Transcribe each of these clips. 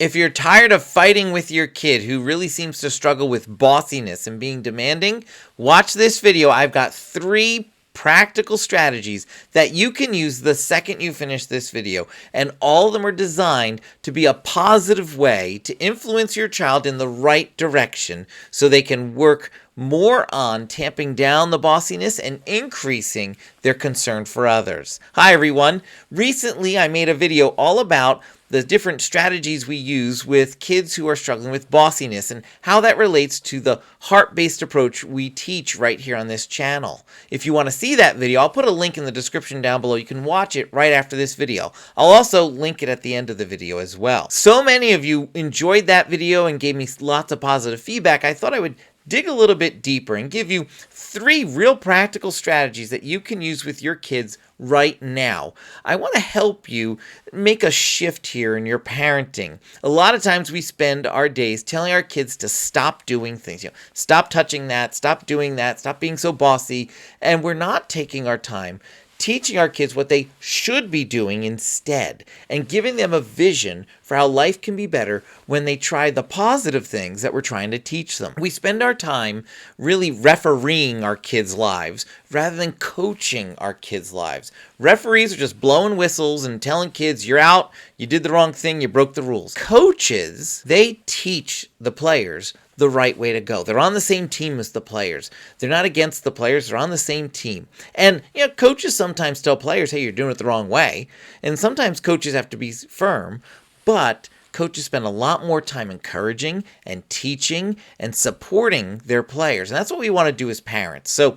If you're tired of fighting with your kid who really seems to struggle with bossiness and being demanding, watch this video. I've got 3 practical strategies that you can use the second you finish this video. And all of them are designed to be a positive way to influence your child in the right direction so they can work more on tamping down the bossiness and increasing their concern for others. Hi everyone. Recently I made a video all about the different strategies we use with kids who are struggling with bossiness and how that relates to the heart-based approach we teach right here on this channel. If you want to see that video, I'll put a link in the description down below. You can watch it right after this video. I'll also link it at the end of the video as well. So many of you enjoyed that video and gave me lots of positive feedback. I thought I would dig a little bit deeper and give you 3 real practical strategies that you can use with your kids right now. I want to help you make a shift here in your parenting. A lot of times we spend our days telling our kids to stop doing things. Stop touching that, stop doing that, stop being so bossy, and we're not taking our time teaching our kids what they should be doing instead and giving them a vision for how life can be better when they try the positive things that we're trying to teach them. We spend our time really refereeing our kids' lives rather than coaching our kids' lives. Referees are just blowing whistles and telling kids, you're out, you did the wrong thing, you broke the rules. Coaches, they teach the players the right way to go. They're on the same team as the players. They're not against the players. They're on the same team. And coaches sometimes tell players, hey, you're doing it the wrong way. And sometimes coaches have to be firm, but coaches spend a lot more time encouraging and teaching and supporting their players. And that's what we want to do as parents. So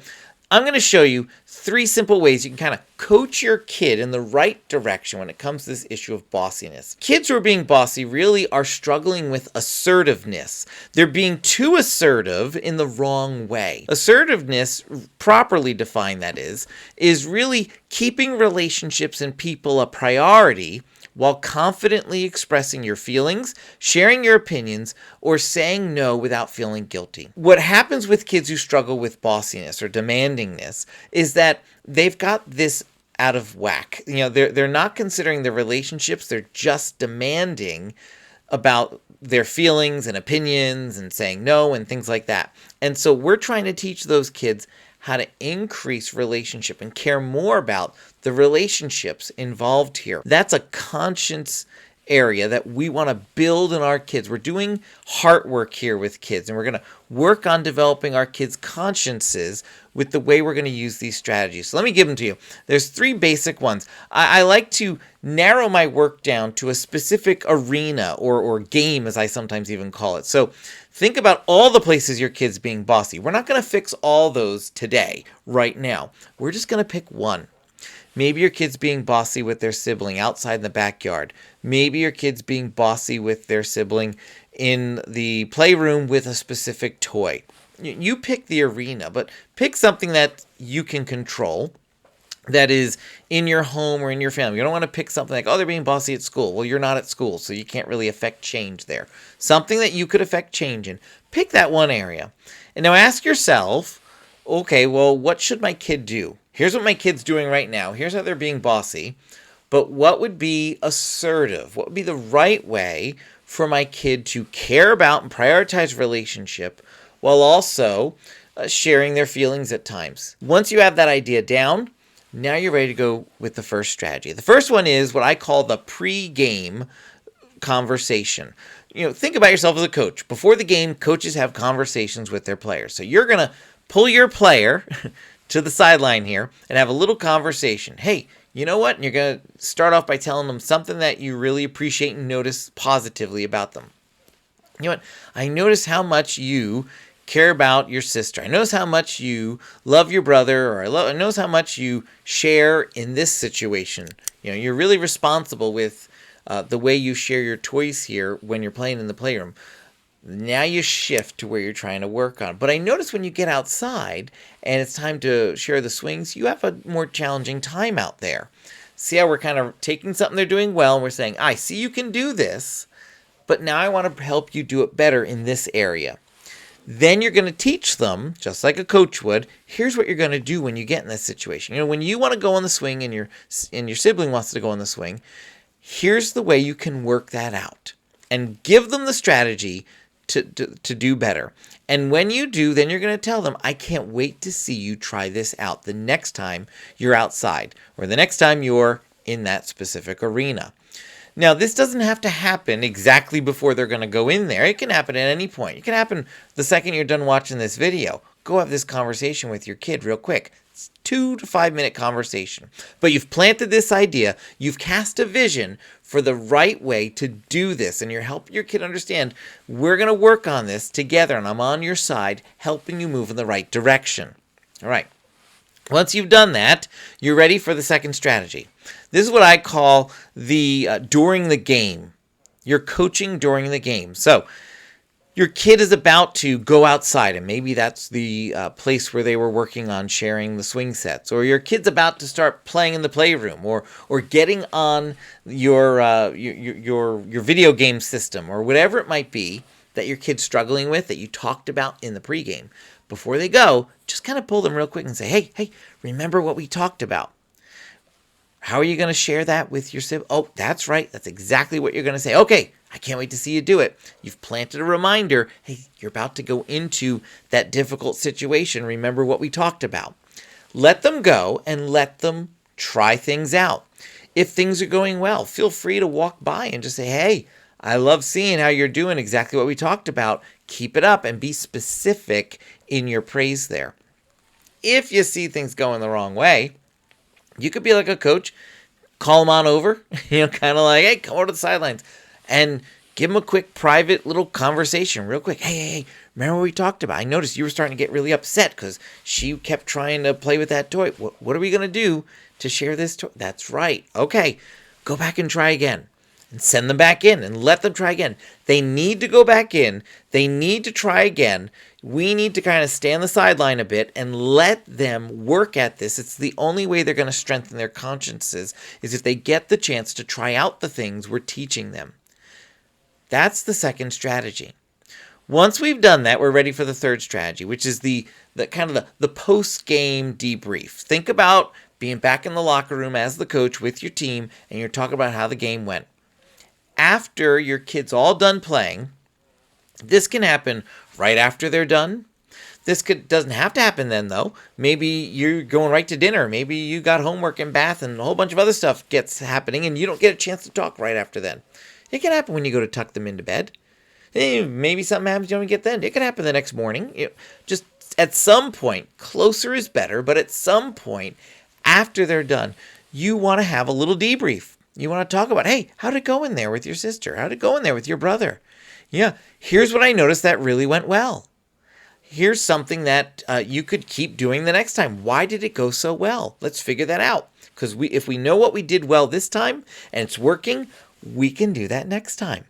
I'm going to show you 3 simple ways you can kind of coach your kid in the right direction when it comes to this issue of bossiness. Kids who are being bossy really are struggling with assertiveness. They're being too assertive in the wrong way. Assertiveness, properly defined that is really keeping relationships and people a priority while confidently expressing your feelings, sharing your opinions, or saying no without feeling guilty. What happens with kids who struggle with bossiness or demandingness is that they've got this out of whack. They're not considering their relationships, they're just demanding about their feelings and opinions and saying no and things like that. And so we're trying to teach those kids how to increase relationship and care more about the relationships involved here. That's a conscious area that we want to build in our kids. We're doing heart work here with kids, and we're going to work on developing our kids' consciences with the way we're going to use these strategies. So let me give them to you. There's 3 basic ones. I like to narrow my work down to a specific arena or game, as I sometimes even call it. So think about all the places your kid's being bossy. We're not going to fix all those today, right now. We're just going to pick one. Maybe your kid's being bossy with their sibling outside in the backyard. Maybe your kid's being bossy with their sibling in the playroom with a specific toy. You pick the arena, but pick something that you can control, that is in your home or in your family. You don't want to pick something like, oh, they're being bossy at school. Well, you're not at school, so you can't really affect change there. Something that you could affect change in. Pick that one area. And now ask yourself, okay, well, what should my kid do? Here's what my kid's doing right now. Here's how they're being bossy. But what would be assertive? What would be the right way for my kid to care about and prioritize relationship while also sharing their feelings at times? Once you have that idea down, now you're ready to go with the first strategy. The first one is what I call the pre-game conversation. Think about yourself as a coach. Before the game, coaches have conversations with their players. So you're going to pull your player to the sideline here and have a little conversation. Hey, you know what? And you're going to start off by telling them something that you really appreciate and notice positively about them. You know what? I notice how much you care about your sister. I notice how much you love your brother, or I notice how much you share in this situation. You're really responsible with the way you share your toys here when you're playing in the playroom. Now you shift to where you're trying to work on. But I notice when you get outside and it's time to share the swings, you have a more challenging time out there. See how we're kind of taking something they're doing well and we're saying, I see you can do this, but now I want to help you do it better in this area. Then you're going to teach them, just like a coach would, here's what you're going to do when you get in this situation. When you want to go on the swing and your sibling wants to go on the swing, here's the way you can work that out. and give them the strategy to do better. And when you do, then you're going to tell them, I can't wait to see you try this out the next time you're outside or the next time you're in that specific arena. Now, this doesn't have to happen exactly before they're going to go in there. It can happen at any point. It can happen the second you're done watching this video. Go have this conversation with your kid real quick. It's 2 to 5 minute conversation. But you've planted this idea. You've cast a vision for the right way to do this. And you're helping your kid understand, we're going to work on this together. And I'm on your side, helping you move in the right direction. All right. Once you've done that, you're ready for the second strategy. This is what I call the during the game. You're coaching during the game. So your kid is about to go outside, and maybe that's the place where they were working on sharing the swing sets. Or your kid's about to start playing in the playroom, or getting on your video game system, or whatever it might be that your kid's struggling with that you talked about in the pregame. Before they go, just kind of pull them real quick and say, hey, remember what we talked about? How are you going to share that with your sibling? Oh, that's right. That's exactly what you're going to say. Okay, I can't wait to see you do it. You've planted a reminder. Hey, you're about to go into that difficult situation. Remember what we talked about. Let them go and let them try things out. If things are going well, feel free to walk by and just say, hey, I love seeing how you're doing exactly what we talked about. Keep it up and be specific in your praise there. If you see things going the wrong way, you could be like a coach, call them on over, kind of like, hey, come over to the sidelines and give them a quick private little conversation real quick. Hey, remember what we talked about? I noticed you were starting to get really upset because she kept trying to play with that toy. What are we going to do to share this toy? That's right. Okay, go back and try again. And send them back in and let them try again. They need to go back in. They need to try again. We need to kind of stay on the sideline a bit and let them work at this. It's the only way they're going to strengthen their consciences is if they get the chance to try out the things we're teaching them. That's the second strategy. Once we've done that, we're ready for the third strategy, which is the post-game debrief. Think about being back in the locker room as the coach with your team, and you're talking about how the game went. After your kid's all done playing, this can happen right after they're done. This doesn't have to happen then, though. Maybe you're going right to dinner. Maybe you got homework and bath and a whole bunch of other stuff gets happening, and you don't get a chance to talk right after then. It can happen when you go to tuck them into bed. Maybe something happens you don't get then. It can happen the next morning. Just at some point, closer is better, but at some point after they're done, you want to have a little debrief. You want to talk about, hey, how'd it go in there with your sister? How'd it go in there with your brother? Yeah, here's what I noticed that really went well. Here's something that you could keep doing the next time. Why did it go so well? Let's figure that out. Because if we know what we did well this time and it's working, we can do that next time.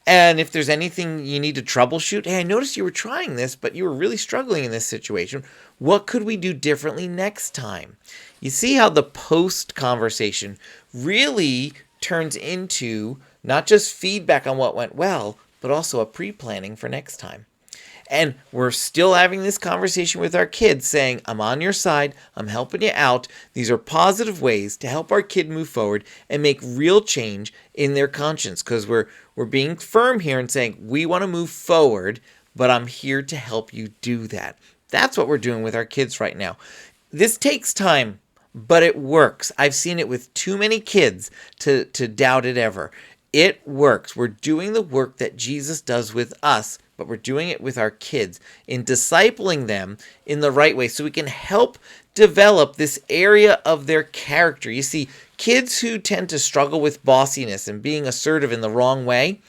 And if there's anything you need to troubleshoot, hey, I noticed you were trying this, but you were really struggling in this situation. What could we do differently next time? You see how the post conversation really turns into not just feedback on what went well, but also a pre-planning for next time. And we're still having this conversation with our kids saying, I'm on your side, I'm helping you out. These are positive ways to help our kid move forward and make real change in their conscience, because we're being firm here and saying, we want to move forward, but I'm here to help you do that. That's what we're doing with our kids right now. This takes time, but it works. I've seen it with too many kids to doubt it ever. It works. We're doing the work that Jesus does with us, but we're doing it with our kids in discipling them in the right way so we can help develop this area of their character. You see, kids who tend to struggle with bossiness and being assertive in the wrong way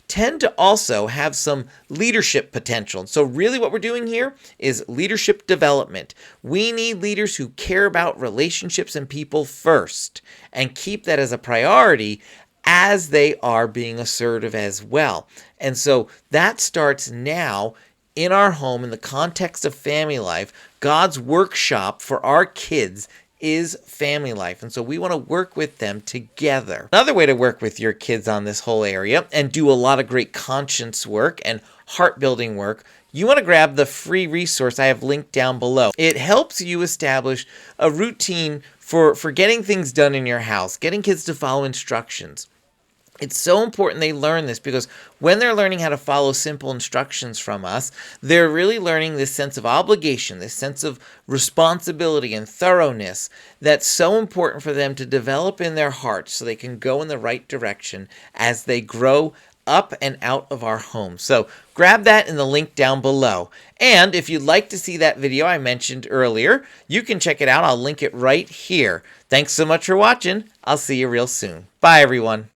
tend to also have some leadership potential. And so really what we're doing here is leadership development. We need leaders who care about relationships and people first and keep that as a priority as they are being assertive as well. And so that starts now in our home in the context of family life. God's workshop for our kids is family life. And so we want to work with them together. Another way to work with your kids on this whole area and do a lot of great conscience work and heart building work, you want to grab the free resource I have linked down below. It helps you establish a routine for getting things done in your house, getting kids to follow instructions. It's so important they learn this, because when they're learning how to follow simple instructions from us, they're really learning this sense of obligation, this sense of responsibility and thoroughness that's so important for them to develop in their hearts so they can go in the right direction as they grow up and out of our home. So grab that in the link down below. And if you'd like to see that video I mentioned earlier, you can check it out. I'll link it right here. Thanks so much for watching. I'll see you real soon. Bye, everyone.